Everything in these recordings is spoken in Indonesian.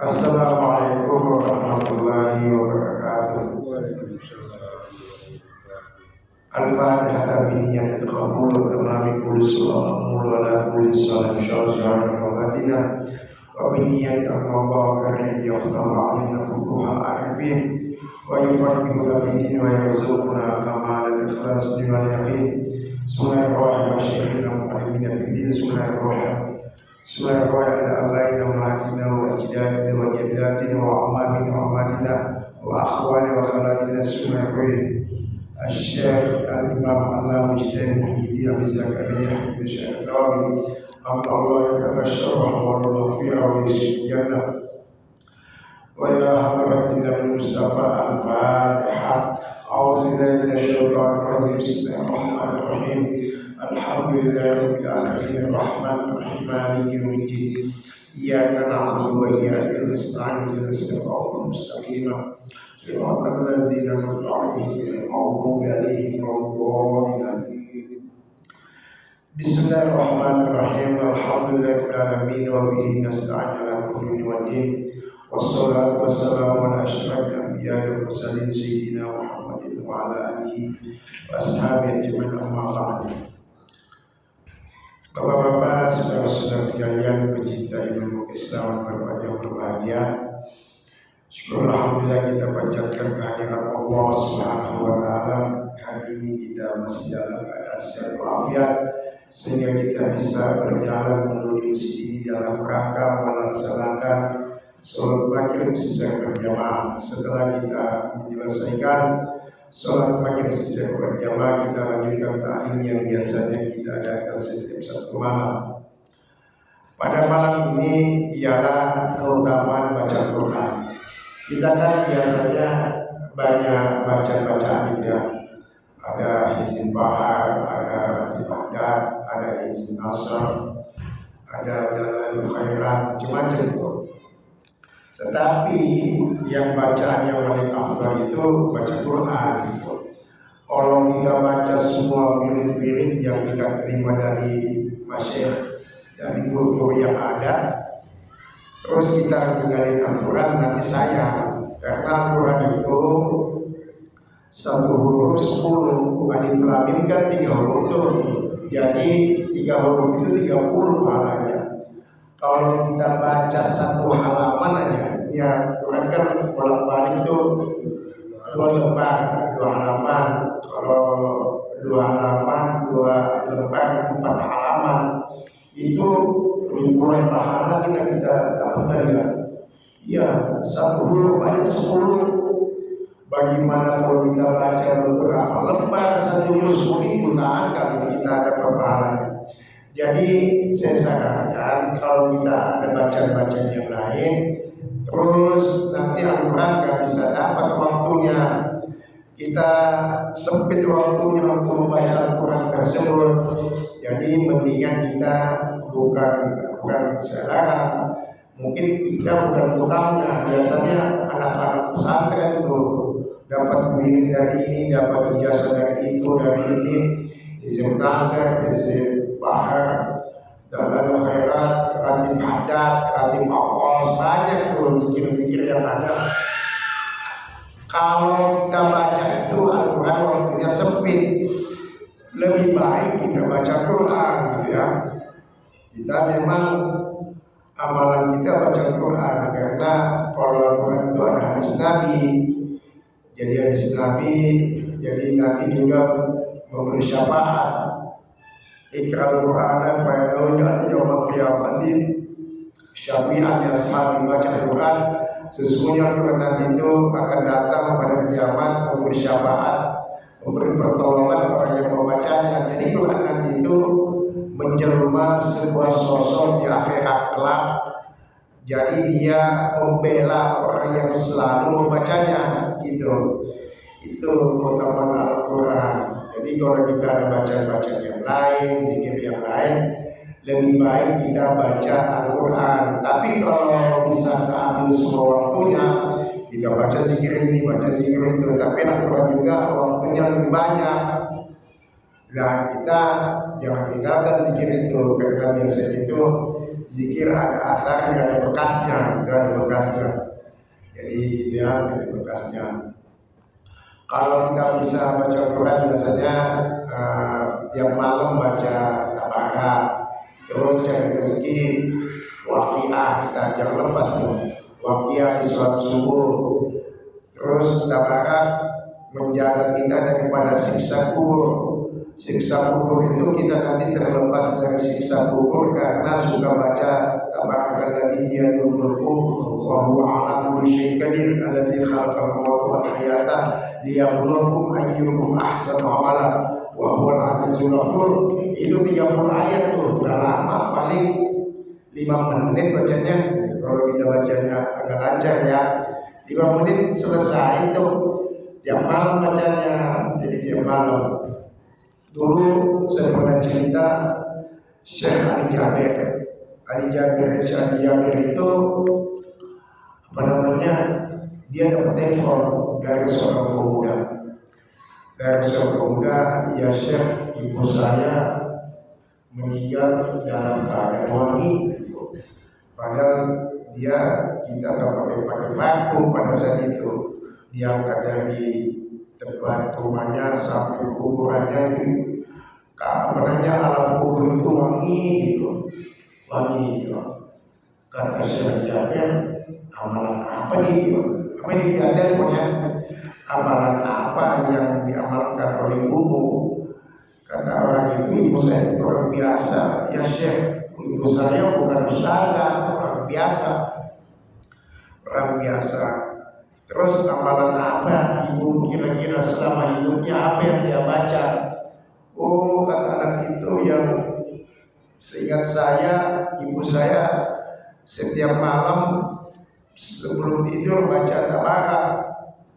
Assalamualaikum warahmatullahi wabarakatuh. Al-Fatihah biniyatil qabul wa tamami kulli salamun wa ala kulli salam syar'an wa batina wa biniyati al-mawdhu karim yaftahu alaina futuhal arifin wa yufaqihu fi din wa yarzuquna kamal al-ikhlas wal yaqin. Bismillahirrahmanirrahim. Bismillahirrahmanirrahim. Abaina wa atina wa ajdadina wa jaddatina wa amamina wa amadina wa akhwani wa khalatina. Bismillahirrahmanirrahim. Al-Syekh Al-Imam Allah Mujtahid Muhyiddin Abi Zakaria Ibn Syekh Nawawi Allah yatabasyarah wa al-maghfirah wa yusuf jannah wa ila hadratin Nabi Mustafa Al-Fatihah. A'udzu billahi minasyaitonir rajim. Bismillahirrahmanirrahim. Alhamdulillahirabbil alamin arrahmanir rahim maliki yaumiddin. Iyyaka na'budu wa iyyaka nasta'in ihdinas siratal mustaqim siratal ladzina an'amta 'alaihim ghairil maghdubi 'alaihim waladdallin. Bismillahirrahmanirrahim. Alhamdulillahirabbil alamin wa bihi nasta'in 'ala kulli waddin. Wassalatu wassalamu ala asyrafil anbiya'i wal mursalin sayyidina Muhammadin wa ala alihi wa ashabihi ajma'in amma ba'du. Bapak-bapak, saudara-saudara sekalian, pecinta ilmu Islam yang berbahagia, syukur alhamdulillah kita panjatkan kehadiran Allah Subhanahu wa taala. Hari ini kita masih dalam keadaan sehat walafiat sehingga kita bisa berjalan menuju masjid ini dalam rangka melaksanakan sholat maghrib secara berjamaah. Setelah kita menyelesaikan sholat maghrib secara berjamaah, kita lanjutkan ta'lim yang biasanya kita adakan setiap satu malam. Pada malam ini ialah keutamaan baca Quran. Kita kan biasanya banyak baca-bacaan gitu ya. Ada izin bahar, ada ibadat, ada izin asar, ada dalil khairat, macam-macam itu. Tetapi yang bacaan yang paling afdal itu baca Quran gitu. Kalau kita baca semua wirid-wirid yang kita terima dari masyayikh, dari guru yang ada, terus kita tinggalin Al-Quran, nanti sayang. Karena Al-Quran itu satu huruf 10, alif lam mim kan 3 huruf tuh. Jadi 3 huruf itu 30 pahalanya. Kalau kita baca satu halaman aja, ya Quran kan bolak-balik itu 2 lembar, 2 halaman. Kalau 2 halaman, 2 lembar, 4 halaman, itu ribuan pahala kita dapatkan ya. Ya, satu huruf aja 10. Bagaimana kalau kita baca beberapa lembar satu juz itu tak kali kita ada pahalanya. Jadi saya sarankan kalau kita ada bacaan-bacaan yang lain, terus nanti Al-Quran nggak bisa dapat waktunya, kita sempit waktunya untuk membaca Al-Quran tersebut. Jadi mendingan kita bukan selarang, mungkin kita bukan tukangnya. Biasanya anak-anak pesantren tuh dapat wirid dari ini, dapat ijazah dari itu, dari ini, izin nasr, izin bahar, dalil khairat, ratib hadat, ratib aqos, banyak tuh zikir-zikir yang ada. Kalau kita baca itu Al-Quran waktunya sempit, lebih baik kita baca Quran gitu ya. Kita memang amalan kita baca Quran karena kalau Al-Quran itu ada hadis Nabi. Jadi hadis Nabi, jadi Nabi juga memberi syafaat. Iqra'ul Qur'ana fa innahu ya'ti yaumil qiyamati syafi'an li ashabi. Baca Quran, sesungguhnya Quran nanti itu akan datang pada kiamat memberi syafaat, memberi pertolongan orang yang membacanya. Jadi Quran nanti itu menjelma sebuah sosok di akhirat kelak. Jadi dia membela orang yang selalu membacanya gitu. Itu keutamaan Al-Quran. Jadi kalau kita ada bacaan-bacaan yang lain, zikir yang lain, lebih baik kita baca Al-Quran. Tapi kalau bisa ambil semua waktunya, kita baca zikir ini, baca zikir itu. Tapi Al-Quran juga waktunya lebih banyak. Nah kita jangan tinggalkan zikir itu, karena biasanya itu zikir ada asarnya, ada bekasnya, itu ada bekasnya. Jadi gitu ya, ada bekasnya. Kalau kita bisa baca Quran biasanya tiap malam baca tabarak, terus cari rezeki, waqiah kita jangan lepas tuh, waqiah di sholat subuh, terus tabarak menjaga kita daripada siksa kubur. Siksa kubur itu kita nanti terlepas dari siksa kubur karena suka baca tabarakalladzi biyadihil mulku wa huwa ala kulli syai'in qadir alladzi khalaqal mauta wal hayata liyabluwakum ayyukum ahsanu amala wa huwal azizul ghafur. Itu 30 ayat tuh, udah lama, paling 5 menit bacanya. Kalau kita bacanya agak lancar ya, 5 menit selesai itu. Tiap malam bacanya, jadi tiap malam. Dulu saya pernah cerita Syekh Ali Jabir. Syekh Ali Jabir itu apa namanya? Dia dapat telepon dari seorang pemuda. Ya Syekh, ibu saya meninggal dalam keadaan wangi. Padahal kita nggak pakai vakum pada saat itu. Diangkat dari tempat rumahnya sampai kuburannya itu alam kubur itu wangi gitu. Kata Syekh Jabir, amalan apa nih? Apa ini teleponnya? Amalan apa yang diamalkan oleh ibumu? Kata orang itu, ibu saya orang biasa. Ya Syekh, ibu saya bukan ustazah, orang biasa. Terus amalan apa ibu kira-kira selama hidupnya, apa yang dia baca? Oh, kata anak itu, yang seingat saya, ibu saya setiap malam sebelum tidur baca tabarak.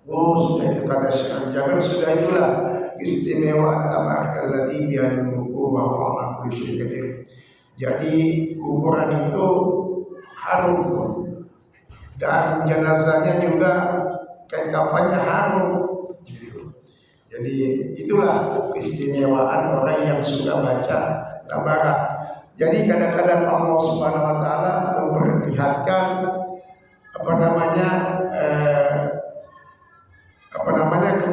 Oh, sudah itu, kata Syekh Jabir, sudah itulah keistimewaan tabarakalladzi biyadihil mulku wa huwa ala kulli syai'in qadir. Jadi kuburan itu harum tuh. Dan jenazahnya juga kain kafannya harum gitu. Jadi itulah keistimewaan orang yang suka baca tabarak. Jadi kadang-kadang Allah Subhanahu wa taala memperlihatkan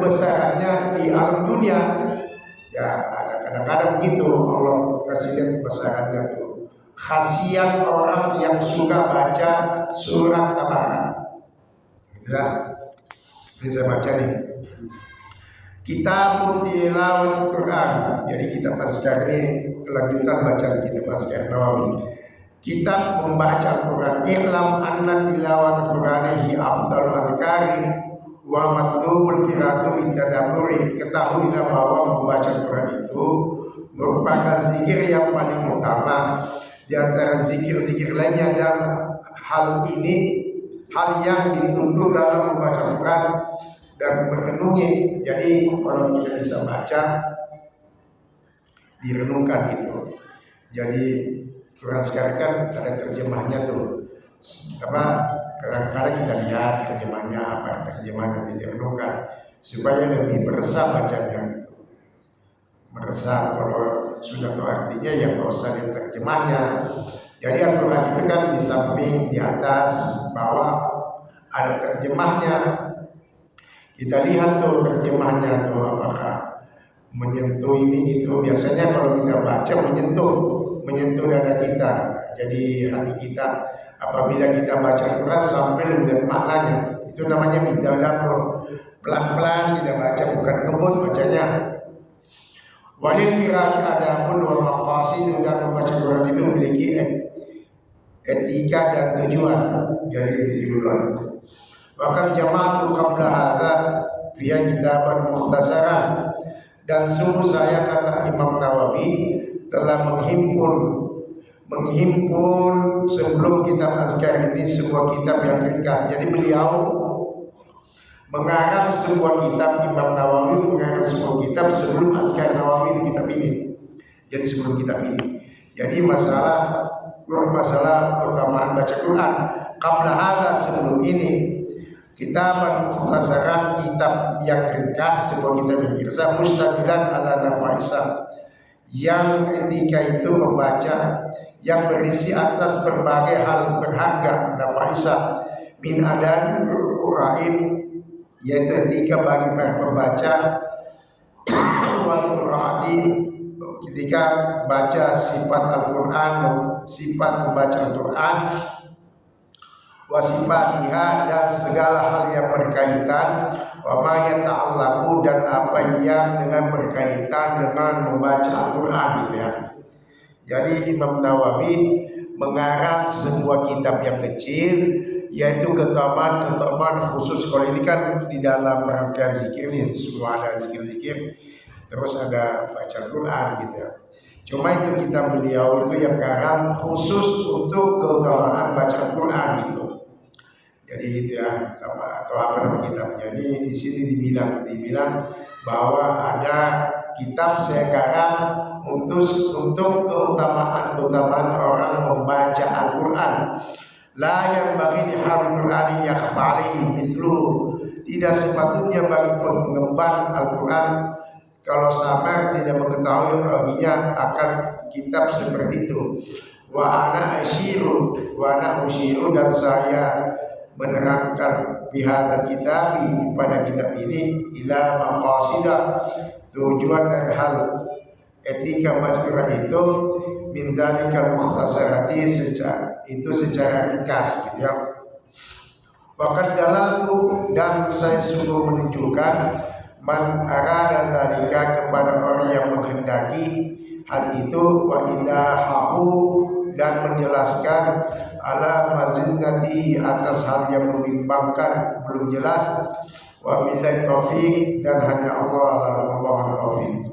kebesarannya di alam dunia. Ya, ada kadang-kadang begitu Allah kasih lihat kebesarannya tuh. Khasiat orang yang suka baca surat tabarak. Ya. Ini saya baca nih. Kitab tilawat Quran. Jadi kitab Azkar ini kelanjutan bacaan kitab Azkar Nawawi. Kitab membaca Quran. I'lam anna tilawat Qur'ani afdal azkari wa matlubul qiraatu bitadabburi. Ketahuilah bahwa membaca Quran itu merupakan zikir yang paling utama di antara zikir-zikir lainnya, dan hal yang dituntut dalam membaca Quran dan merenungi. Jadi kalau kita bisa baca, direnungkan gitu. Jadi Quran sekarang kan ada terjemahnya tuh. Kadang-kadang kita lihat terjemahnya direnungkan supaya lebih meresap bacanya gitu. Meresap, kalau sudah tahu artinya ya nggak usah lihat terjemahnya. Jadi Al-Quran itu kan di samping, di atas, bawah ada terjemahnya. Kita lihat tuh terjemahnya tuh apakah menyentuh ini gitu. Biasanya kalau kita baca menyentuh dada kita. Jadi hati kita apabila kita baca Quran sampai melihat maknanya, itu namanya bitadabbur. Pelan-pelan kita baca, bukan ngebut bacanya. Walil qiraat adabun wa maqasid, dan membaca Quran itu memiliki etika dan tujuan. Jadi tujuan. Bahkan jamaatul qabla hadza via kitaban mukhtasaran, dan sungguh saya, kata Imam Nawawi, telah menghimpun sebelum kitab Azkar ini sebuah kitab yang ringkas. Jadi beliau mengarang sebuah kitab, Imam Nawawi mengarang sebuah kitab sebelum Azkar Nawawi di kitab ini. Jadi sebelum kitab ini. Jadi masalah keutamaan baca Quran. Qabla hadza, sebelum ini, kitab mukhtasaran, kitab yang ringkas, sebuah kitab yang ringkas, mustaqilan ala nafaisa, yang etika itu membaca yang berisi atas berbagai hal berharga nafaisa min adan uraib, yaitu etika bagi para pembaca wal qiraati ketika baca sifat Al-Quran, sifat membaca Al-Quran, wasifatiha dan segala hal yang berkaitan, wa ma yata'allaqu dan apa yang dengan berkaitan dengan membaca Al-Quran gitu ya. Jadi Imam Nawawi mengarang sebuah kitab yang kecil, yaitu keutamaan khusus. Kalau ini kan di dalam rangkaian zikir nih, semua ada zikir-zikir, terus ada baca Al-Quran gitu ya. Cuma itu kitab beliau itu yang karang khusus untuk keutamaan baca Al-Quran gitu. Jadi gitu ya, atau apa nama kitabnya. Ini di sini dibilang bahwa ada kitab saya karang untuk keutamaan orang membaca Al-Quran. La yang bagi diharam Qur'ani yakhfa alaihi mithlu, tidak sepatutnya bagi pengemban Al-Quran kalau samar tidak mengetahui baginya akan kitab seperti itu. Wa ana usyiru dan saya menerangkan bihadzal kitabi pada kitab ini ila maqasidah, tujuan dari hal etika mazkurah itu min dzalikal mukhtasarati, secara ringkas gitu ya. Waqad dalaltu dan saya sungguh menunjukkan man arada dzalika kepada orang yang menghendaki hal itu, wa idahahu dan menjelaskan ala mazinnati atas hal yang membimbangkan belum jelas, wa billahi taufik dan hanya Allah lah membawa taufik.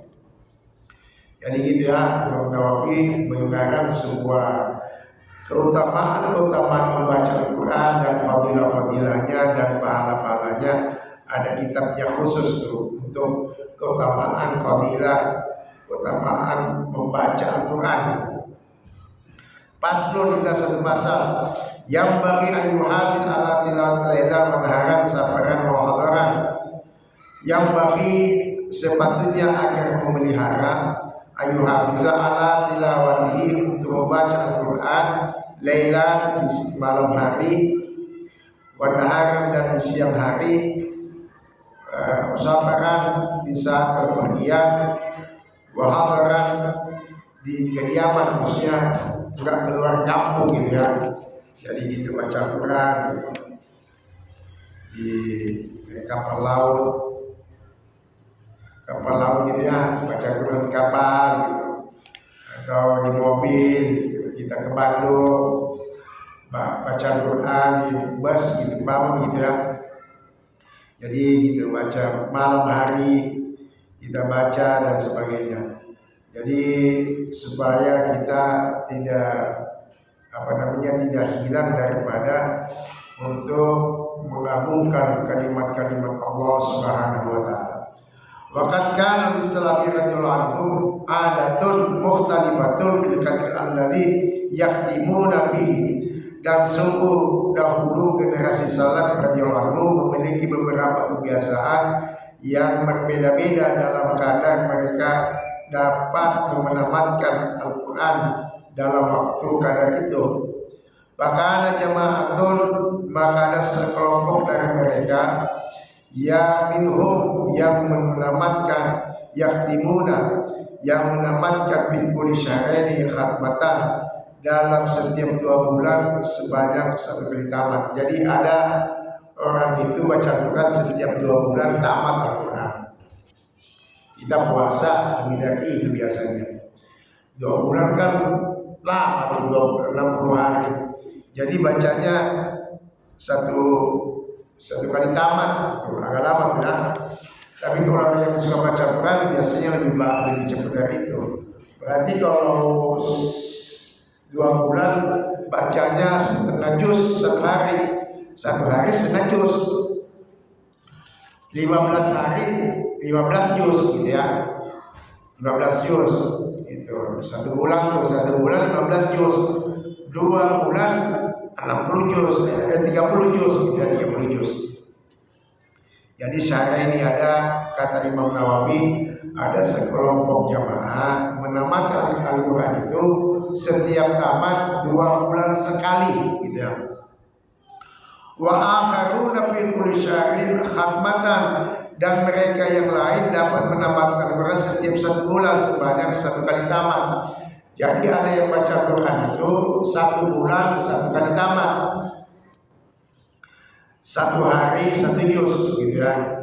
Jadi gitu ya, Imam Nawawi mengarang sebuah keutamaan membaca Al-Quran dan fadilah-fadilahnya dan pahala-pahalanya. Ada kitabnya khusus tuh untuk keutamaan fadilah, keutamaan membaca Al-Quran gitu. Paslon adalah satu pasal yang bagi ayu hafiz ala tilawat laila menaharan sabaran muhadaran, yang bagi sepatutnya agar memelihara ayu hafiza ala tilawatihi untuk membaca Al-Quran laila di malam hari, wanaharan dan di siang hari, sabaran di saat berpergian, wahadaran di kediaman, maksudnya enggak keluar kampung gitu ya. Jadi gitu baca Al-Quran gitu. Di kapal laut gitu ya, baca Al-Quran di kapal gitu, atau di mobil gitu. Kita ke Bandung baca Al-Quran di bus gitu, paham gitu ya. Jadi gitu baca malam hari kita baca dan sebagainya. Jadi supaya kita tidak tidak hilang daripada untuk mengagungkan kalimat-kalimat Allah Subhanahu wa taala. Waqad kana lis-salafi radhiyallahu anhum adatun mukhtalifatun bil qadr alladhi yahtimuna bihi, dan sungguh dahulu generasi salaf radhiyallahu anhum memiliki beberapa kebiasaan yang berbeda-beda dalam kadar mereka dapat menamatkan Al-Quran dalam waktu kadar itu. Bahkan jama'atun, maka ada sekelompok dari mereka ya minhum yang menamatkan, yaktimuna yang menamatkan bi kulli syahri khatmatan, dalam setiap 2 bulan sebanyak 1 kali tamat. Jadi ada orang itu baca Al-Quran setiap 2 bulan tamat Al-Quran. Kita puasa Midai itu biasanya 2 bulan kan lama tuh, 60 hari. Jadi bacanya satu kali tamat tuh, agak lama tuh ya. Tapi kalau orang yang suka baca Quran biasanya lebih cepat dari itu. Berarti kalau 2 bulan bacanya setengah juz satu hari setengah juz, 15 hari 15 juz gitu ya, 15 juz itu 1 bulan tuh, 1 bulan 15 juz, 2 bulan 60 juz, 30 juz gitu ya, 30 juz. Jadi syarah ini ada kata Imam Nawawi ada sekelompok jamaah menamatkan Al-Quran itu setiap tamat 2 bulan sekali gitu ya. Wa akharuna fi kulli syahrin khatmatan, dan mereka yang lain dapat menamatkan Al-Quran setiap 1 bulan sebanyak 1 kali tamat. Jadi ada yang baca Quran itu 1 bulan 1 kali tamat, 1 hari 1 juz gitu ya,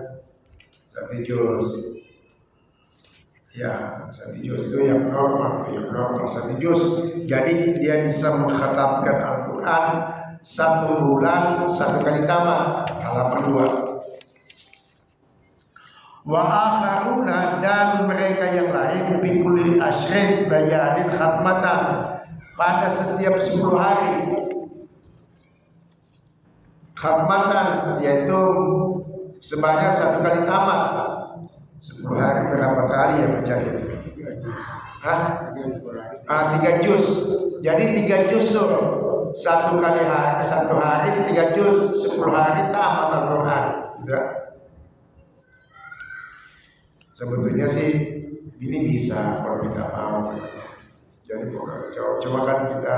1 juz. Ya, 1 juz itu yang normal, 1 juz. Jadi dia bisa mengkhatamkan Al-Quran 1 bulan 1 kali tamat, halaman 2. Wa akharuna, dan mereka yang lain bi kulli asyrin layalin khatmatan, pada setiap 10 hari khatmatan, yaitu sebanyak 1 kali tamat. 10 hari berapa kali ya baca itu? 3 juz. Jadi 3 juz tuh 1 kali hari, 1 hari 3 juz, 10 hari tamat Al-Quran gitu. Sebetulnya sih ini bisa kalau kita mau. Jadi cuma kan kita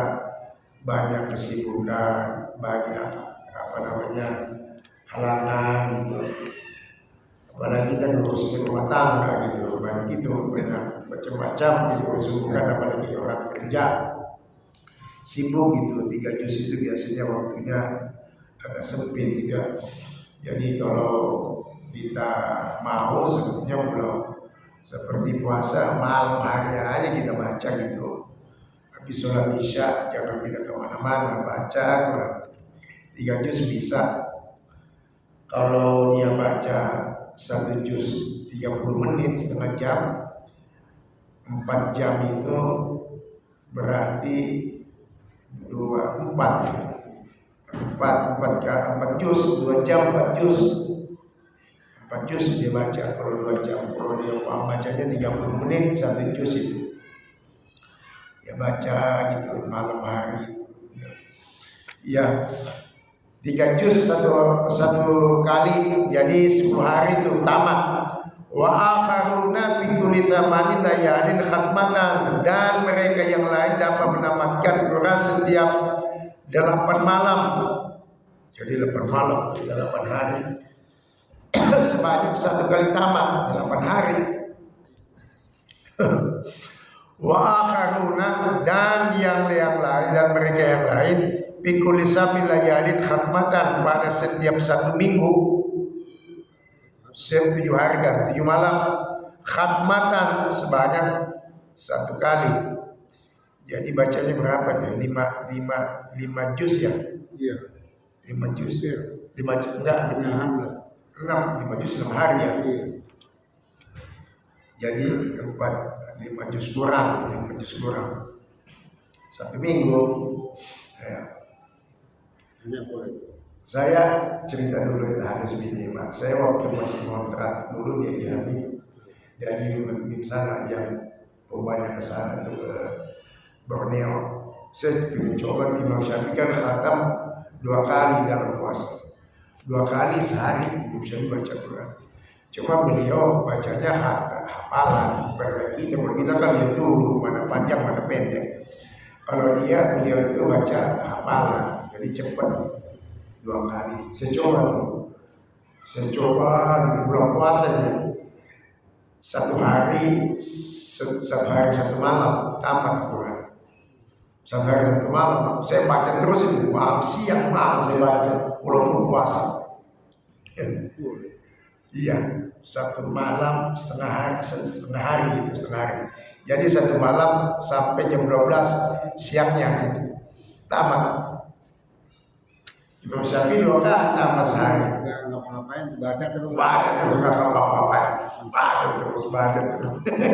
banyak kesibukan, banyak halangan gitu. Apalagi kita ngurusin rumah tangga gitu, banyak gitu, banyak macam-macam gitu kesibukan, apalagi orang kerja sibuk gitu. 3 juz itu biasanya waktunya agak sempit gitu. Jadi kalau kita mau sebetulnya belum seperti puasa malam hari aja kita baca gitu. Habis sholat isya jangan kita kemana-mana, baca 3 juz bisa. Kalau dia baca 1 juz 30 menit, setengah jam, 4 jam itu berarti 4 juz, 2 jam 4 juz. 4 juz dia baca kalau 2 jam. Kalau dia bacanya 30 menit 1 juz itu ya baca gitu malam hari itu. Ya 3 juz satu kali, jadi 10 hari itu tamat. Wa akharuna fi kulli zamanin layalin khatmatan, dan mereka yang lain dapat menamatkan Quran setiap 8 malam. Jadi 8 malam itu 8 hari sebanyak 1 kali tamat 8 hari. Wa akharuna, dan yang lain, dan mereka yang lain pikul lisabil layalin khatmatan, pada setiap 1 minggu 7 hari kan 7 malam khatmatan sebanyak 1 kali. Jadi bacanya berapa tuh? 5 juz ya? Iya. 5 juz ya. 5 juz enggak, 5 juz 6 hari ya. Iya. Jadi 5 juz kurang 1 minggu. Ya. Saya cerita dulu harus begini, Pak. Saya waktu masih kontrak dulu dia Jambi, dari Mim sana yang banyak ke sana tuh ke Borneo. Saya ingin coba Imam Syafi'i kan khatam 2 kali dalam puasa, 2 kali sehari Imam Syafi'i baca Quran. Cuma beliau bacanya hafalan, bukan kayak kita. Kalau kita kan lihat dulu mana panjang mana pendek. Kalau beliau itu baca hafalan, jadi cepat 2 kali. Saya coba di bulan puasa ini 1 hari 1 malam tamat Quran. 1 hari 1 malam saya baca terus itu, malam siang malam saya baca walaupun puasa. Iya, 1 malam setengah hari gitu, setengah hari. Jadi 1 malam sampai jam 12 siangnya gitu tamat. Imam Syafi'i 2 kali tamat sehari. Nggak ngapa-ngapain, baca terus nggak ngapa-ngapain, baca terus.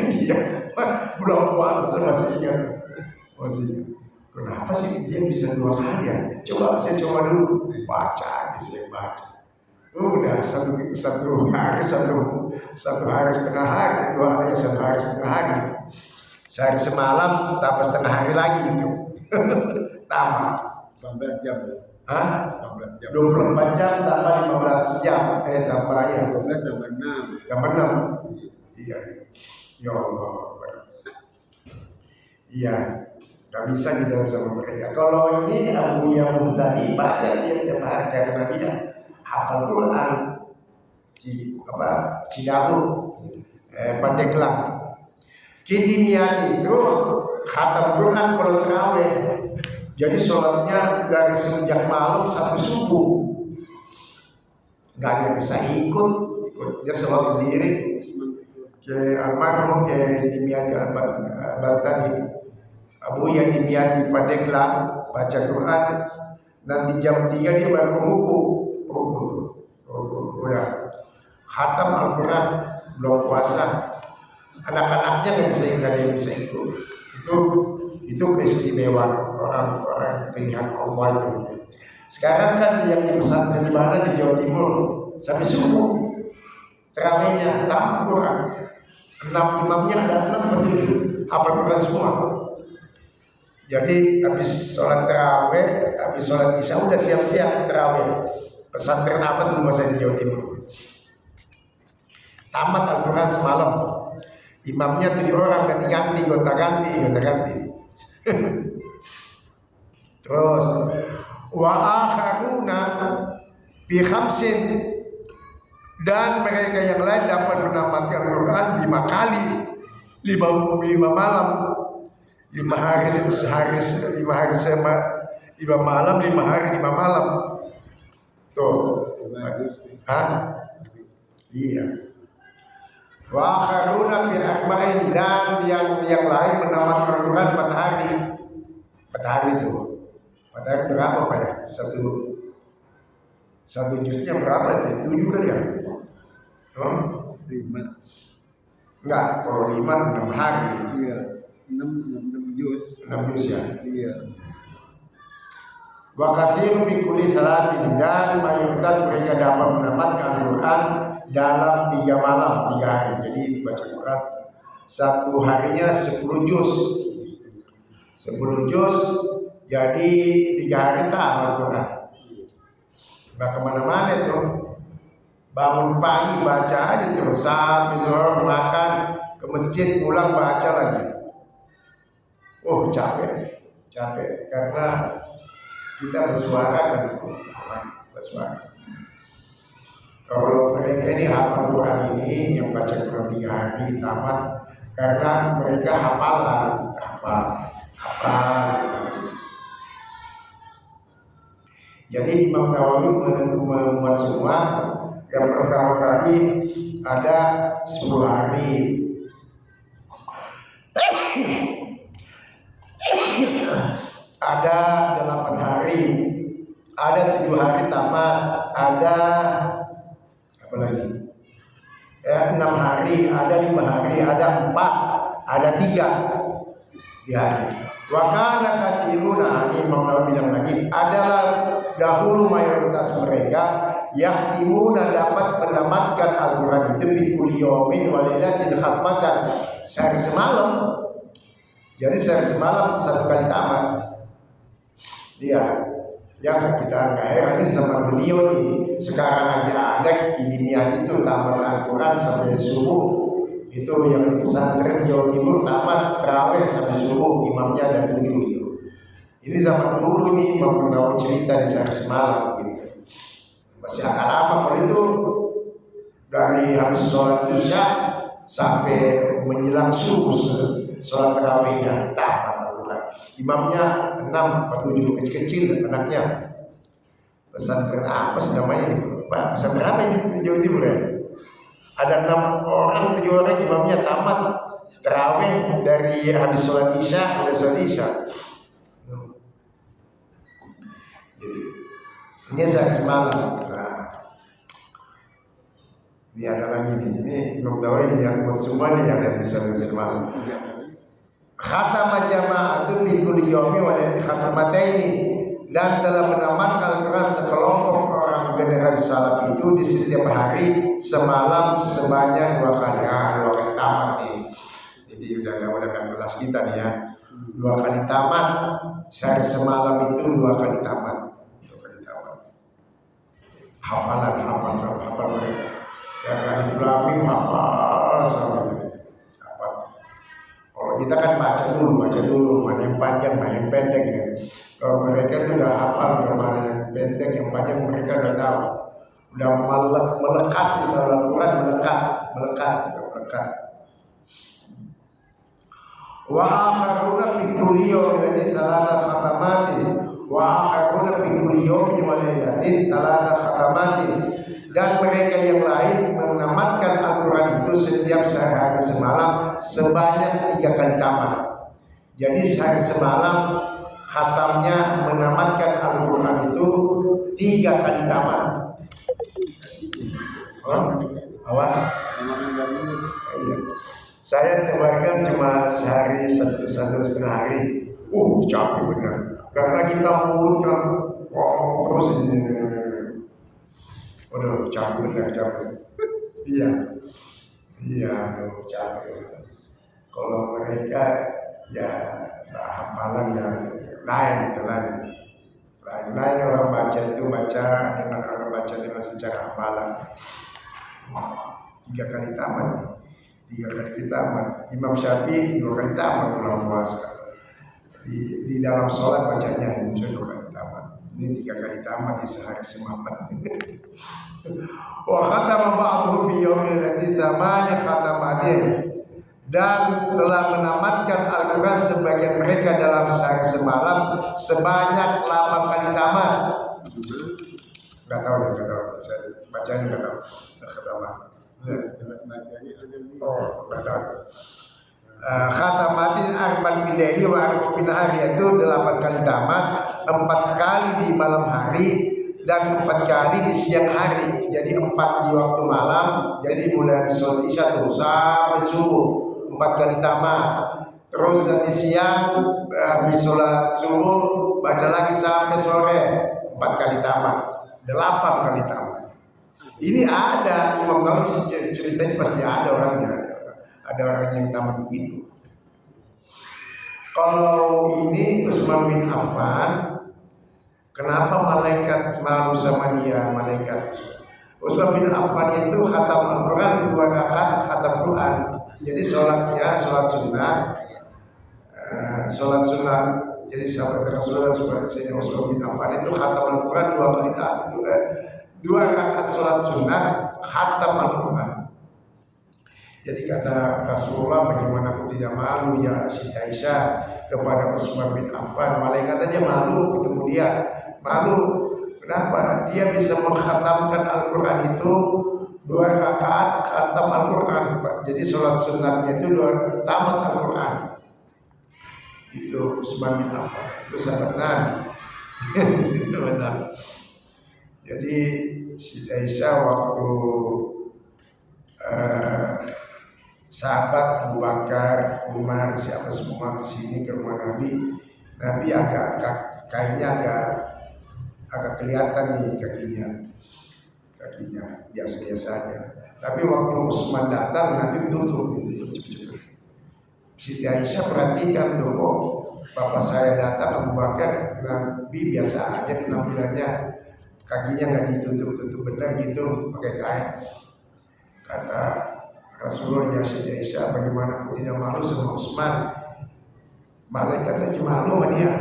Iya, belum puasa saya masih ingat. Kenapa sih dia bisa 2 kali ya? Saya coba dulu, baca aja saya baca. Udah 1 hari 1 hari setengah hari, 1 hari setengah hari gitu. Sehari semalam tambah setengah hari lagi gitu. Tamat. 18 jam. 18 jam. 24 jam tambah 15 jam. Tambah ya. 12 tambah 6. Tambah 6. Iya, ya Allah. Iya, nggak bisa kita sama mereka. Kalau ini Abu Yahud tadi baca dia tiap hari karena dia hafal Quran. Cidahu, Pandeglang. Kidimiati itu khatam Quran kalau terawih. Jadi sholatnya dari semenjak malam sampai subuh. Nggak ada yang bisa ikut dia sholat sendiri. Ke almarhum ke Dimiati al tadi, Abu yang Dimiati Pandeglang baca Quran. Nanti jam 3 dia baru ruku udah khatam Al-Quran, belum puasa. Anak-anaknya nggak ada yang bisa ikut. Itu keistimewaan orang pilihan Allah itu. Sekarang kan yang di pesantren di mana di Jawa Timur sampai subuh terawihnya tamat Quran. 6 imamnya ada 6 atau 7 hafal Quran semua. Jadi habis sholat terawih, habis sholat isya udah siap-siap terawih. Pesantren apa tuh masa di Jawa Timur? Tamat Al-Quran semalam. Imamnya 7 orang ganti-ganti, gonta-ganti. Terus wa akharuna bi khamsin, dan mereka yang lain dapat menamatkan Al-Quran 5 kali, 5 malam, 5 hari sehari, 5 hari 5 malam, 5 hari 5 malam. Tuh, iya. Wa akharuna bi arba'in, dan yang lain menamatkan Al-Quran 4 hari. 4 hari itu. 4 hari berapa Pak ya? Satu jusnya berapa itu? 7 kan ya? 5. Enggak, kalau 5 6 hari. Iya, 6 juz. 6 juz ya? Iya. Wa katsirun min kulli salasin, dan mayoritas mereka dapat menamatkan Al-Quran dalam 3 malam, 3 hari. Jadi baca Quran satu harinya 10 juz. 10 juz, jadi 3 hari tamat Quran. Nggak kemana-mana tuh. Bangun pagi baca aja terus sampai zuhur, makan, ke masjid, pulang baca lagi. Oh capek karena kita bersuara kan, bersuara. Kalau mereka ini hafal Quran ini yang baca Quran 3 hari tamat, karena mereka hafal gitu. Jadi Imam Nawawi memuat semua. Yang pertama tadi ada 10 hari, ada 8 hari, ada 7 hari tamat, ada apa lagi? 6 hari, ada 5 hari, ada 4, ada 3 di hari. Wakana kasiruna, ini Imam Nawawi bilang lagi, adalah dahulu mayoritas mereka yahtimuna dapat menamatkan Al-Quran itu bi kulli yaumin wa lailatin khatmatan, sehari semalam. Jadi sehari semalam 1 kali tamat. Iya, yang kita nggak heran ini sama beliau nih. Sekarang aja ada Kidimiati itu tamat Al-Quran sampai subuh. Itu yang di pesantren Jawa Timur tamat terawih sampai subuh, imamnya ada 7 itu. Ini zaman dulu nih, Imam Nawawi cerita di sehari semalam gitu. Masih agak lama kalau itu, dari habis sholat isya sampai menjelang subuh sholat tarawihnya tamat Al-Quran. Imamnya 6 atau 7 kecil-kecil anaknya. Pesantren apa sih namanya ini? Pak, pesantren apa ini Jawa Timur ya? Ada 6 orang, 7 orang imamnya tamat tarawih dari habis sholat isya, udah sholat isya. Ini saya semalam. Nah, ini ada lagi nih. Ini Imam Nawawi yang buat semua nih ada di sana semalam. Khatama jama'atun bi kulli yawmi wa lailatin khatamataini, dan telah menamatkan Al-Quran sekelompok orang generasi salaf itu di setiap hari semalam sebanyak 2 kali. 2 kali tamat nih. Jadi udah kelas kita nih ya. 2 kali tamat, sehari semalam itu 2 kali tamat. Hafal mereka. Ya kan Islamim hafal sama itu. Apa? Kalau kita kan baca dulu mana yang panjang, mana yang pendek gitu. Kalau mereka itu udah hafal udah mana yang pendek, yang panjang mereka udah tahu. Udah melekat di dalam Al-Quran, melekat. Wa akharuna fi kulli yawmin salata khatamati wa akharuna fi kulli yawmin wa lailatin salata khatamati, dan mereka yang lain menamatkan Al-Quran itu setiap sehari semalam sebanyak 3 kali tamat. Jadi sehari semalam khatamnya menamatkan Al-Quran itu 3 kali tamat. Awal? Iya. Saya tebarkan cuma sehari satu setengah hari. Capek benar. Karena kita mulut kan ngomong terus ini. Capek benar, capek. Iya, capek. Kalau mereka ya hafalan ya lain. Orang baca itu baca dengan orang baca dengan secara hafalan. 3 kali tamat nih. 3 kali tamat. Imam Syafi'i 2 kali tamat bulan puasa. Di dalam sholat bacanya 2 kali tamat. Ini 3 kali tamat di sehari semalam. Wa khatama ba'dhum fi yawmin allati zamani khatamatin, dan telah menamatkan Al-Quran sebagian mereka dalam sehari semalam sebanyak 8 kali tamat. Gak tahu. Saya bacanya gak tahu. Khatamat. Gak tahu. Khatamatin arban bilaili wa arban bin hari, itu 8 kali tamat, 4 kali di malam hari dan 4 kali di siang hari. Jadi 4 di waktu malam. Jadi mulai habis sholat isya terus sampai subuh 4 kali tamat. Terus nanti siang habis sholat subuh baca lagi sampai sore 4 kali tamat, 8 kali tamat. Ini ada Imam Nawawi ceritanya, pasti ada orangnya. Ada orang yang tamat begitu. Kalau ini Utsman bin Affan, kenapa malaikat malu sama dia? Malaikat Utsman bin Affan itu khatam Al-Quran 2 rakaat khatam Quran. Jadi sholatnya sholat sunnah. Jadi sahabat Rasulullah Sayyidina Utsman bin Affan itu khatam Al-Quran 2 kali tamat. 2 rakaat sholat sunnah khatam Al-Quran. Jadi kata Rasulullah, bagaimana aku tidak malu ya Siti Aisyah kepada Utsman bin Affan. Malaikat aja malu ketemu dia. Malu. Kenapa? Dia bisa mengkhatamkan Al-Quran itu 2 rakaat khatam Al-Quran. Jadi sholat sunnahnya itu 2 tamat Al-Quran. Itu Utsman bin Affan. Itu sahabat Nabi. Sahabat Nabi. Jadi Siti Aisyah waktu sahabat Abu Bakar, Umar, siapa semua ke sini ke rumah Nabi agak kakinya agak kelihatan nih kakinya biasa-biasa aja. Tapi waktu Utsman datang Nabi tutup cepet-cepet. Siti Aisyah perhatikan tuh, bapak saya datang Abu Bakar, Nabi biasa aja penampilannya, kakinya nggak ditutup benar gitu pakai kain. Kata Rasulullah, ya Siti Aisyah, bagaimana aku tidak malu sama Utsman? Malaikat aja malu sama dia.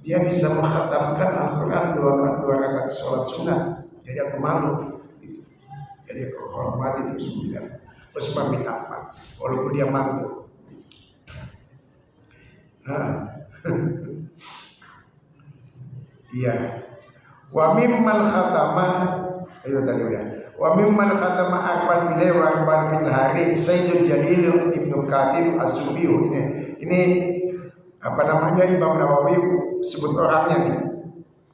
Dia bisa mengkhatamkan Al-Quran 2 rakaat sholat sunnah. Jadi aku malu. Gitu. Jadi aku hormati itu Utsman bin Affan, walaupun dia mantu. Iya. Wa mimman khatama, itu tadi udah. Wa mimman khatama arban bilai wa arban bin hari Sayyidul Jalil Ibnu Katib As-Subiyu. Ini apa namanya, Imam Nawawi sebut orangnya nih.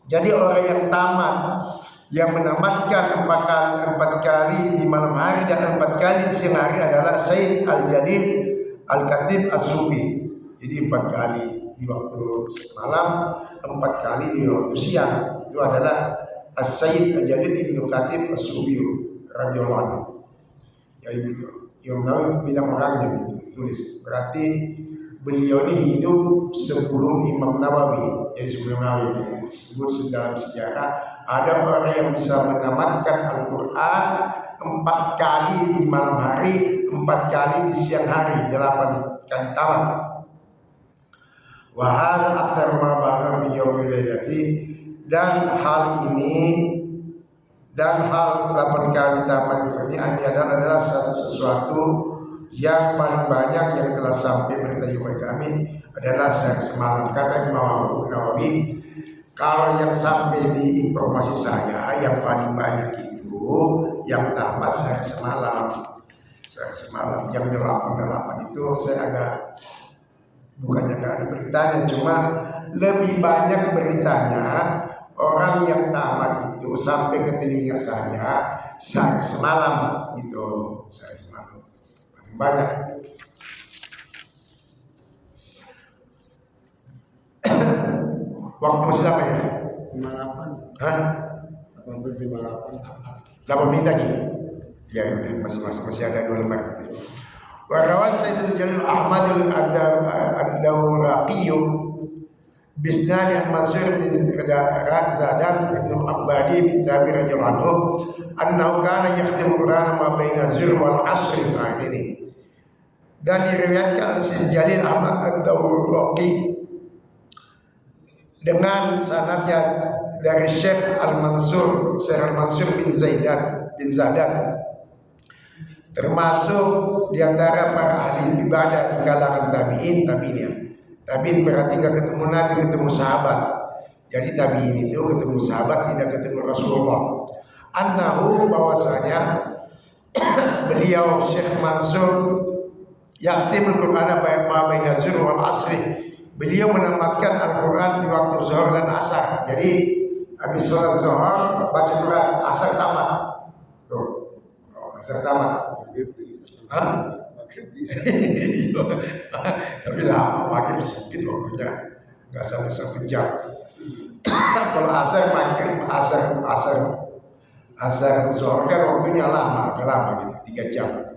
Jadi orang yang tamat, yang menamatkan 4 kali di malam hari dan 4 kali di siang hari adalah Sayyid Al-Jalil Al-Katib As-Subi. Jadi 4 kali di waktu malam, 4 kali di waktu siang. Itu adalah As-Sayyid Al-Jalil Ibnu Katib As-Subi radhiyallahu anhu. Ya gitu. Imam Nawawi bilang orangnya gitu, tulis. Berarti beliau ini hidup sebelum Imam Nawawi. Jadi sebelum Nawawi disebut dalam sejarah ada orang yang bisa menamatkan Al-Quran 4 kali di malam hari, 4 kali di siang hari, 8 kali tamat. Wa hadza aktsar ma baqa bi yaumil lailati, dan hal 8 kali tamat ini adalah sesuatu yang paling banyak yang telah sampai berita kepada kami adalah sehari semalam. Kata Imam Nawawi, kalau yang sampai di informasi saya yang paling banyak itu yang tamat sehari semalam. Yang 8 itu saya agak, bukannya nggak ada beritanya, cuma lebih banyak beritanya orang yang tamat itu sampai ke telinga saya sehari semalam gitu, sehari semalam paling banyak. Waktu siapa ya? 58. Hah? 1858. 8 menit lagi. Ya udah, masih ada 2 lembar. Wa rawat Sayyidul Jalil Ahmad ad-Dawraqi bisnad al-Masir bin Zadan Ibn Abbadi bin Jabir radhiyallahu anhu annahu kana yakhtimu Qur'an ma baina zuhr wal 'asr. Ini dan diriwayatkan oleh Sayyid Jalil Ahmad ad-Dawraqi dengan sanadnya dari Syekh Al-Mansur bin Zadan, termasuk di antara para ahli ibadah di kalangan tabi'in. Tabi'in berarti nggak ketemu Nabi, ketemu sahabat. Jadi tabi'in itu ketemu sahabat, tidak ketemu Rasulullah. Annahu, bahwasanya beliau Syekh Mansur yakhtimul Qur'ana ma baina zuhr wal asri, beliau menamatkan Al-Quran di waktu zuhur dan asar. Jadi habis sholat zuhur baca Quran, asar tamat. Tuh, asar tamat. Hah? Tapi lama, makin sempit waktunya, nggak sampai 1 jam. Kalau asar makin asar zuhur kan waktunya agak lama gitu, 3 jam.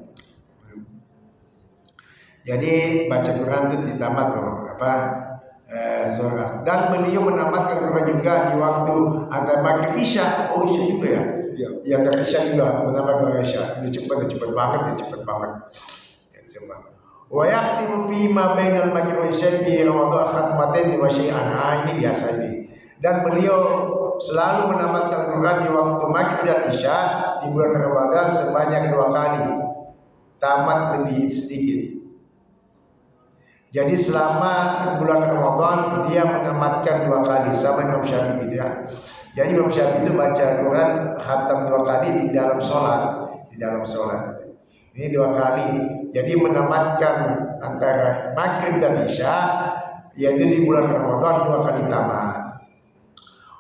Jadi baca Quran itu ditamat tuh zuhur. Dan beliau menamatkan Quran juga di waktu antara maghrib isya. Oh, isya juga ya? Yang dari isya juga menamatkan isya. Ini cepat banget. Ya, cuma. Wa yakhtimu fi ma bainal maghrib wa isya bi ramadhan khatmatain wa syai'an. Ini biasa ini. Dan beliau selalu menamatkan Quran di waktu maghrib dan isya di bulan Ramadan sebanyak 2 kali. Tamat lebih sedikit. Jadi selama bulan Ramadan dia menamatkan 2 kali, sama Imam Syafi'i gitu ya. Jadi Imam Syafi'i itu baca Quran khatam 2 kali di dalam sholat gitu. Ini 2 kali. Jadi menamatkan antara maghrib dan isya, yaitu di bulan Ramadan 2 kali tamat.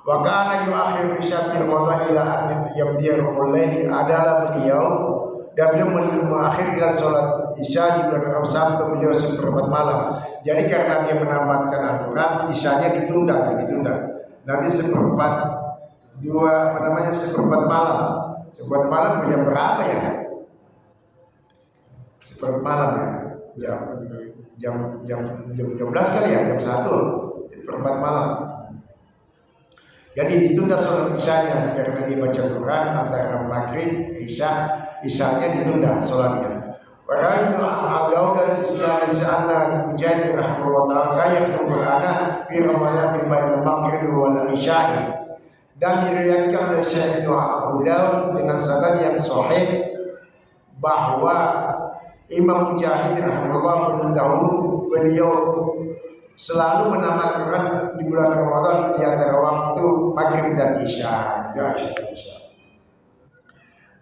Wa kana yu'akhiru isya fi Ramadan ila an yamdiya rukul laili, adalah beliau dan beliau mengakhirkan sholat isya di bulan Ramadan sampai beliau seperempat malam. Jadi karena dia menamatkan Al-Quran, isyanya ditunda. Nanti seperempat malam. Seperempat malam jam berapa ya? Seperempat malam ya. Jam 12 kali ya, jam 1. Seperempat malam. Jadi ditunda sholat isyanya karena dia baca Quran antara maghrib ke isya, isyanya ditunda sholatnya. Warahmatullahi wabarakatuh. Dan istilah sana Mujahid rahimahullah taala kaya Qur'ana fi Ramadan fi bainal maghrib wal isya. Dan diriwayatkan oleh Syekh Abu Daud dengan sanad yang sahih bahwa Imam Mujahid rahimahullah berdahulu beliau selalu menamatkan di bulan Ramadan di antara waktu maghrib dan isya. Isya.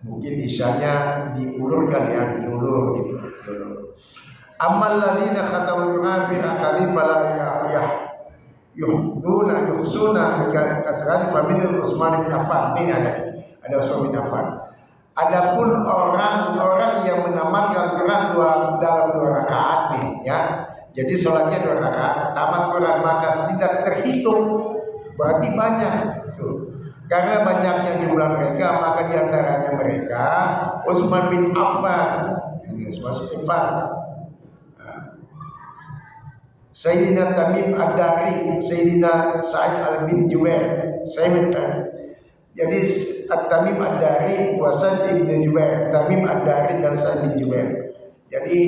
Mungkin isyanya diulur kali ya, diulur gitu. Amal ladina khatamul Quran bi raqabi fala yuhsuna kasrati fa minhum Utsman bin Affan. Ini ada Utsman bin Affan. Adapun orang yang menamatkan Quran dalam 2 rakaat nih ya. Jadi sholatnya 2 rakaat, tamat Quran, maka tidak terhitung, berarti banyak. Tuh. Karena banyaknya jumlah mereka, maka diantaranya mereka Utsman bin Affan, Sayyidina Tamim Ad-Dari, Sayyidina Sa'id al-bin Jubair, jadi At-Tamim Ad-Dari, Wasad ibn Jubair, Tamim Ad-Dari dan Sa'id bin Jubair. Jadi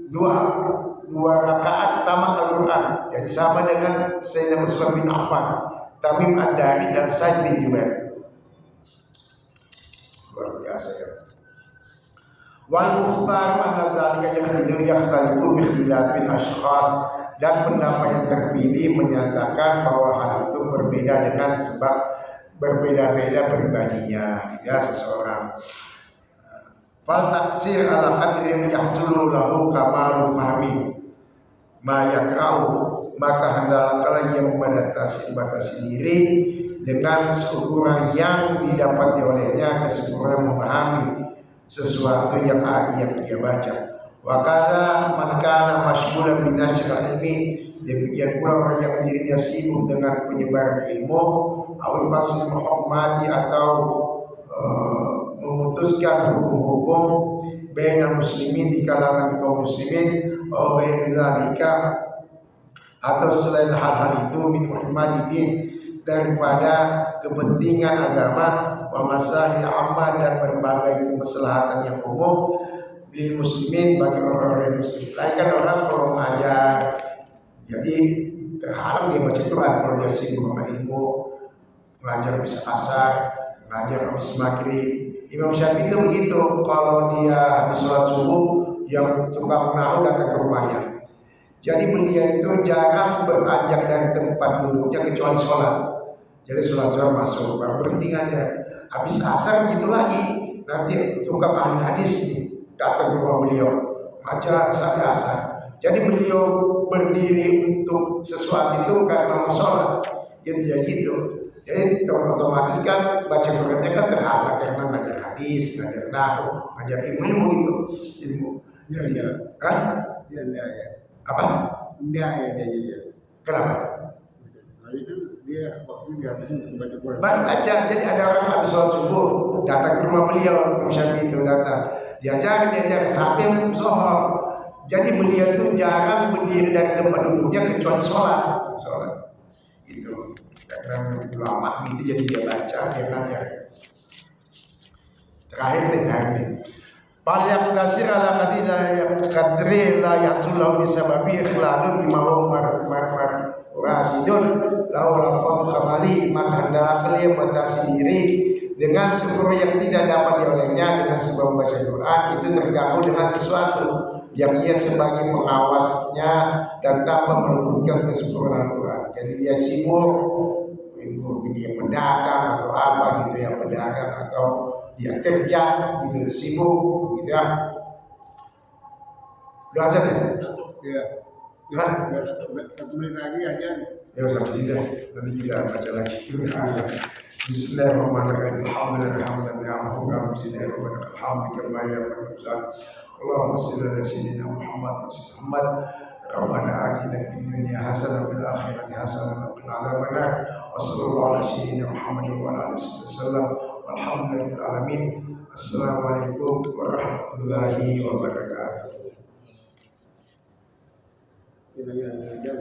dua rakaat tamat Al-Quran. Jadi sama dengan Sayyidina Utsman bin Affan, Tamim Ad-Dari dan Sa'id bin Jubair. Luar biasa ya. Wal mukhtar anna zalika yakhtalifu bi ikhtilafil ashkhas, dan pendapat yang terpilih menyatakan bahwa hal itu berbeda dengan sebab berbeda-beda pribadinya gitu ya seseorang. Fal taksir ala qadri yahsulu lahu kamalu fahmi ma yakrau, maka hendaklah ia membatasi diri dengan seukuran yang didapat olehnya kesempurnaan memahami sesuatu yang dia baca. Wa kana man kana mashghulan bi nashr ilmi, demikian pula orang yang dirinya sibuk dengan penyebaran ilmu, awal fasl muhammati atau memutuskan hukum-hukum bainal muslimin di kalangan kaum muslimin, atau bainalika atau selain hal-hal itu min muhammadin, daripada kepentingan agama, wa masalih amma, dan berbagai kemaslahatan yang umum lil muslimin, bagi orang-orang muslim. Lain kan orang kalau mengajar, jadi terhalang dia baca Quran kalau dia sibuk sama ilmu, mengajar habis asar, mengajar habis maghrib. Imam Syafi'i itu begitu, kalau dia habis sholat subuh, yang tukang nahu datang ke rumahnya. Jadi beliau itu jarang beranjak dari tempat duduknya kecuali sholat. Jadi sholat zuhur masuk, baru berhenti aja. Habis asar begitu lagi, nanti tukang ahli hadis datang ke rumah beliau, baca sampai asar. Jadi beliau berdiri untuk sesuatu itu karena mau sholat. Jadi ya gitu. Jadi otomatis kan baca Qurannya kan terhalang karena ngajar hadis, ngajar nahwu, ngajar ilmu itu, ilmu. Jadi kan? Dia Apa? dia. Kenapa? Jadi kan dia waktunya nggak bisa baca Quran. Baca. Jadi ada orang habis sholat subuh datang ke rumah beliau, Imam Syafi'i itu datang, diajar sampai sholat. Jadi beliau itu jarang berdiri dari tempat duduknya kecuali sholat. Itu karena lama gitu, jadi dia baca, dia ngajar. Terakhir nih. Palyak tasir ala kadri la yasulahu bisababi ikhlalun bimahum mar rasidun lahu lafadhu kamali, maka hendaklah ia membatasi diri dengan sempurna yang tidak dapat diolehnya dengan sebab membaca Quran itu terganggu dengan sesuatu yang ia sebagai pengawasnya dan tanpa meluputkan kesempurnaan Quran. Jadi dia sibuk, dia pedagang atau apa gitu ya, pedagang atau dia kerja gitu, sibuk gitu ya. Udah azan ya? Iya. Hah? Satu menit lagi aja. Ya satu juga, nanti kita baca lagi. Bismillahirrahmanirrahim. Alhamdulillah, Allahumma shalli ala sayyidina Muhammad. Rabbana atina fid dunya hasanah wa fil akhirati hasanah wa qina adzabannar. Wa sallallahu ala sayyidina Muhammad wa ala alihi wasallam. Walhamdulillahil alamin. Assalamualaikum warahmatullahi wabarakatuh. Ya.